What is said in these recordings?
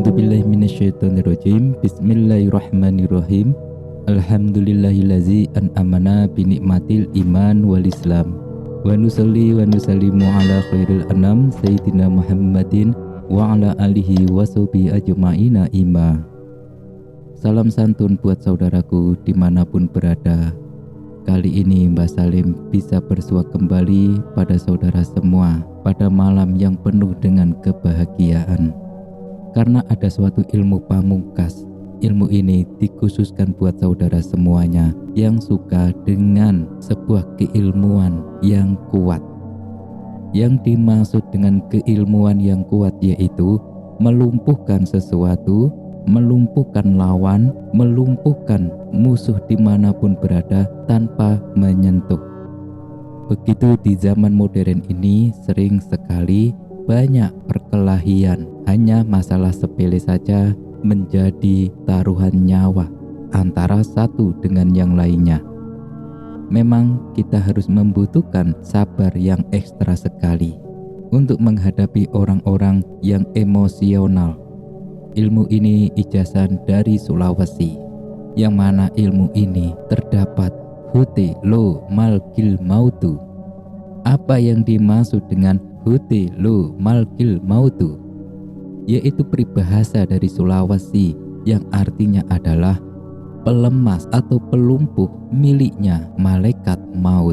A'udzubillahi minasyaitonirrajim. Bismillahirrahmanirrahim. Alhamdulillahillazi an'amana binikmatil iman wal islam. Wa nusalli wa nusallimu ala khairil anam sayyidina Muhammadin wa ala alihi wa sahbihi ajma'ina ima. Salam santun buat saudaraku dimanapun berada. Kali ini Mbah Salim bisa bersua kembali pada saudara semua pada malam yang penuh dengan kebahagiaan. Karena ada suatu ilmu pamungkas. Ilmu ini dikhususkan buat saudara semuanya yang suka dengan sebuah keilmuan yang kuat. Yang dimaksud dengan keilmuan yang kuat yaitu melumpuhkan sesuatu, melumpuhkan lawan, melumpuhkan musuh dimanapun berada tanpa menyentuh. Begitu di zaman modern ini sering sekali banyak perkelahian, hanya masalah sepele saja menjadi taruhan nyawa antara satu dengan yang lainnya. Memang kita harus membutuhkan sabar yang ekstra sekali untuk menghadapi orang-orang yang emosional. Ilmu ini ijazah dari Sulawesi, yang mana ilmu ini terdapat huti lo malkil mautu. Apa yang dimaksud dengan huti lo malkil mautu? Yaitu peribahasa dari Sulawesi yang artinya adalah pelemas atau pelumpuh miliknya malaikat maut.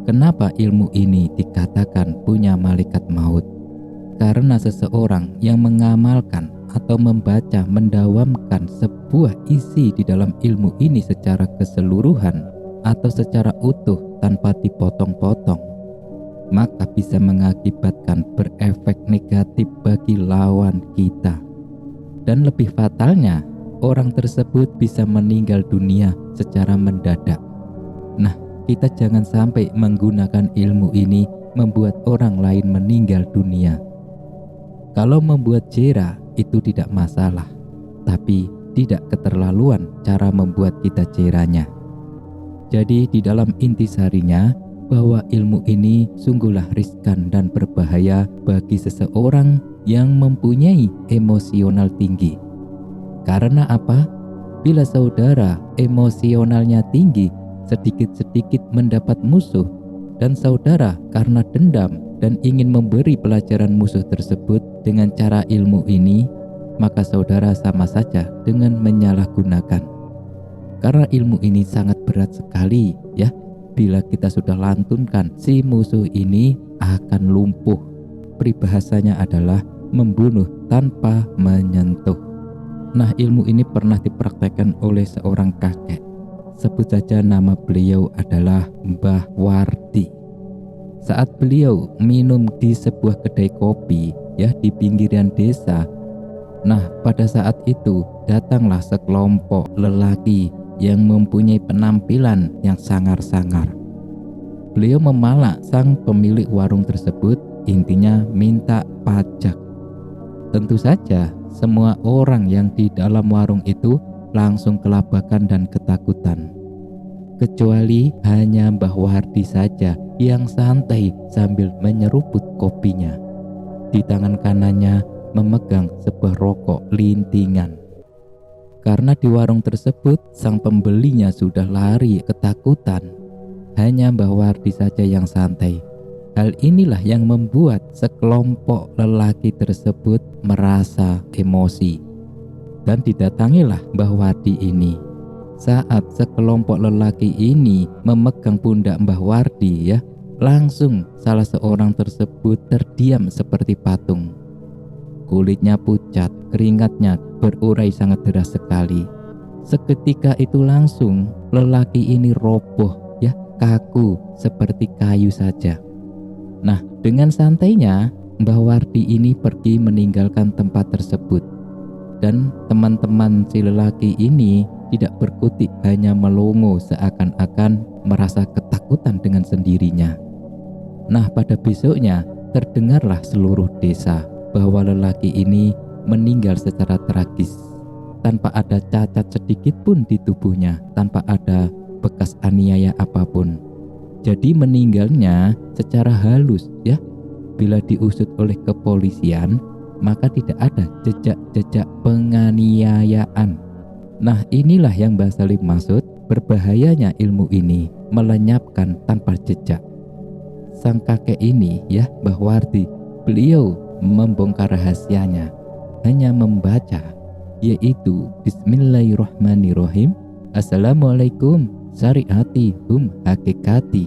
Kenapa ilmu ini dikatakan punya malaikat maut? Karena seseorang yang mengamalkan atau membaca mendawamkan sebuah isi di dalam ilmu ini secara keseluruhan atau secara utuh tanpa dipotong-potong, maka bisa mengakibatkan berefek negatif bagi lawan kita. Dan lebih fatalnya, orang tersebut bisa meninggal dunia secara mendadak. Nah, kita jangan sampai menggunakan ilmu ini membuat orang lain meninggal dunia. Kalau membuat jera itu tidak masalah, tapi tidak keterlaluan cara membuat kita jeranya. Jadi di dalam intisarinya, bahwa ilmu ini sungguhlah riskan dan berbahaya bagi seseorang yang mempunyai emosional tinggi. Karena apa? Bila saudara emosionalnya tinggi, sedikit-sedikit mendapat musuh, dan saudara karena dendam dan ingin memberi pelajaran musuh tersebut dengan cara ilmu ini, maka saudara sama saja dengan menyalahgunakan. Karena ilmu ini sangat berat sekali ya. Bila kita sudah lantunkan, si musuh ini akan lumpuh. Peribahasanya adalah membunuh tanpa menyentuh. Nah, ilmu ini pernah dipraktekkan oleh seorang kakek. Sebut saja nama beliau adalah Mbah Wardi. Saat beliau minum di sebuah kedai kopi ya di pinggiran desa. Nah, pada saat itu datanglah sekelompok lelaki yang mempunyai penampilan yang sangar-sangar. Beliau memalak sang pemilik warung tersebut, intinya minta pajak. Tentu saja semua orang yang di dalam warung itu langsung kelabakan dan ketakutan. Kecuali hanya Mbah Wardi saja yang santai sambil menyeruput kopinya. Di tangan kanannya memegang sebuah rokok lintingan. Karena di warung tersebut sang pembelinya sudah lari ketakutan, hanya Mbah Wardi saja yang santai. Hal inilah yang membuat sekelompok lelaki tersebut merasa emosi. Dan didatangilah Mbah Wardi ini. Saat sekelompok lelaki ini memegang pundak Mbah Wardi ya, langsung salah seorang tersebut terdiam seperti patung. Kulitnya pucat, keringatnya berurai sangat deras sekali. Seketika itu langsung lelaki ini roboh ya, kaku seperti kayu saja. Nah, dengan santainya Mbah Wardi ini pergi meninggalkan tempat tersebut. Dan teman-teman si lelaki ini tidak berkutik, hanya melongo seakan-akan merasa ketakutan dengan sendirinya. Nah, pada besoknya terdengarlah seluruh desa bahwa lelaki ini meninggal secara tragis, tanpa ada cacat sedikit pun di tubuhnya, tanpa ada bekas aniaya apapun. Jadi meninggalnya secara halus ya. Bila diusut oleh kepolisian, maka tidak ada jejak-jejak penganiayaan. Nah, inilah yang Mbah Salim maksud berbahayanya ilmu ini melenyapkan tanpa jejak. Sang kakek ini ya, Mbah Wardi, beliau membongkar rahasianya hanya membaca, yaitu Bismillahirrahmanirrahim. Assalamualaikum syariati hum hakikati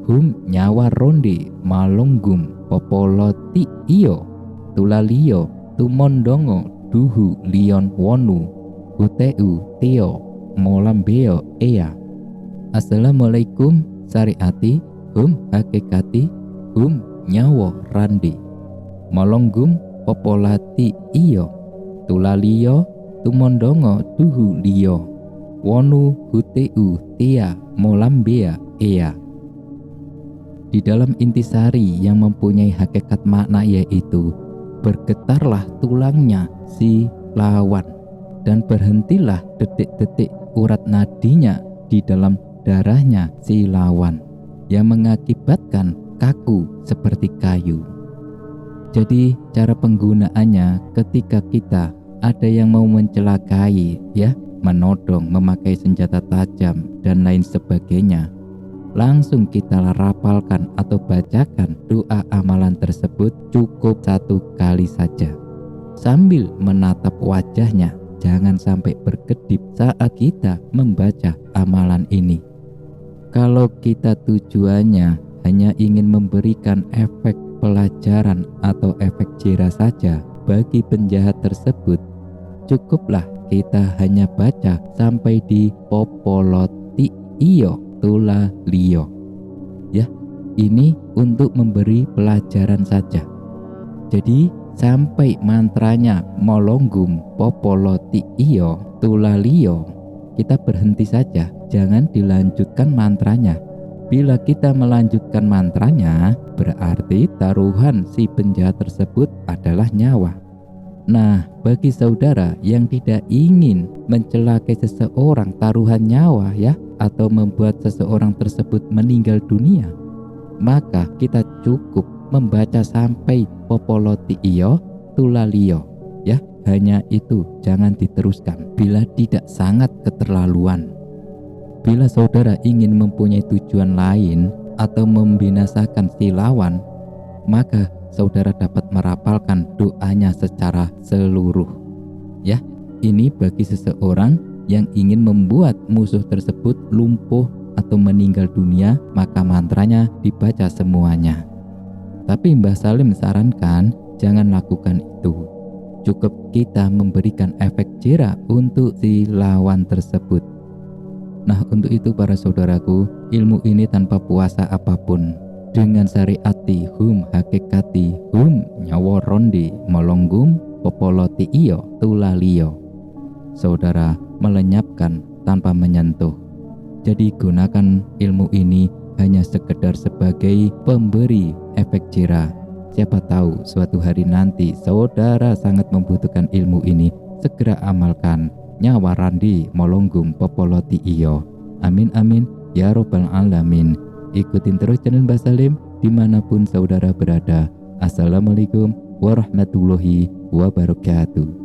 hum nyawa ronde malonggum popoloti iyo tulalio tumondongo duhu lion wonu uteu teo molambeo ea. Assalamualaikum syariati hum hakikati hum nyawa randi malonggum popolati iyo tulalio tumondongo duhu liyo wonu huteu tia molambea ea. Di dalam intisari yang mempunyai hakikat makna, yaitu bergetarlah tulangnya si lawan dan berhentilah detik-detik urat nadinya di dalam darahnya si lawan yang mengakibatkan kaku seperti kayu. Jadi cara penggunaannya ketika kita ada yang mau mencelakai ya, menodong, memakai senjata tajam dan lain sebagainya, langsung kita rapalkan atau bacakan doa amalan tersebut cukup 1 kali saja sambil menatap wajahnya, jangan sampai berkedip saat kita membaca amalan ini. Kalau kita tujuannya hanya ingin memberikan efek pelajaran atau efek jera saja bagi penjahat tersebut, cukuplah kita hanya baca sampai di popoloti iyo tula liyo ya, ini untuk memberi pelajaran saja. Jadi sampai mantranya molonggum popoloti iyo tula liyo, kita berhenti saja, jangan dilanjutkan mantranya. Bila kita melanjutkan mantranya, berarti taruhan si penjahat tersebut adalah nyawa. Nah, bagi saudara yang tidak ingin mencelakai seseorang taruhan nyawa ya, atau membuat seseorang tersebut meninggal dunia, maka kita cukup membaca sampai popoloti iyo tulalio ya, hanya itu, jangan diteruskan bila tidak sangat keterlaluan. Bila saudara ingin mempunyai tujuan lain atau membinasakan si lawan, maka saudara dapat merapalkan doanya secara seluruh ya. Ini bagi seseorang yang ingin membuat musuh tersebut lumpuh atau meninggal dunia, maka mantranya dibaca semuanya. Tapi Mbah Salim sarankan jangan lakukan itu. Cukup kita memberikan efek jera untuk si lawan tersebut. Nah, untuk itu para saudaraku, ilmu ini tanpa puasa apapun, dengan syariati hum hakikati hum nyawa rondi molonggum popoloti iyo tulalio, saudara melenyapkan tanpa menyentuh. Jadi gunakan ilmu ini hanya sekedar sebagai pemberi efek jera. Siapa tahu suatu hari nanti saudara sangat membutuhkan ilmu ini, segera amalkan. Nyawa randi molonggum popoloti iyo. Amin amin ya robbal alamin. Ikutin terus channel Mbah Salim dimanapun saudara berada. Assalamualaikum warahmatullahi wabarakatuh.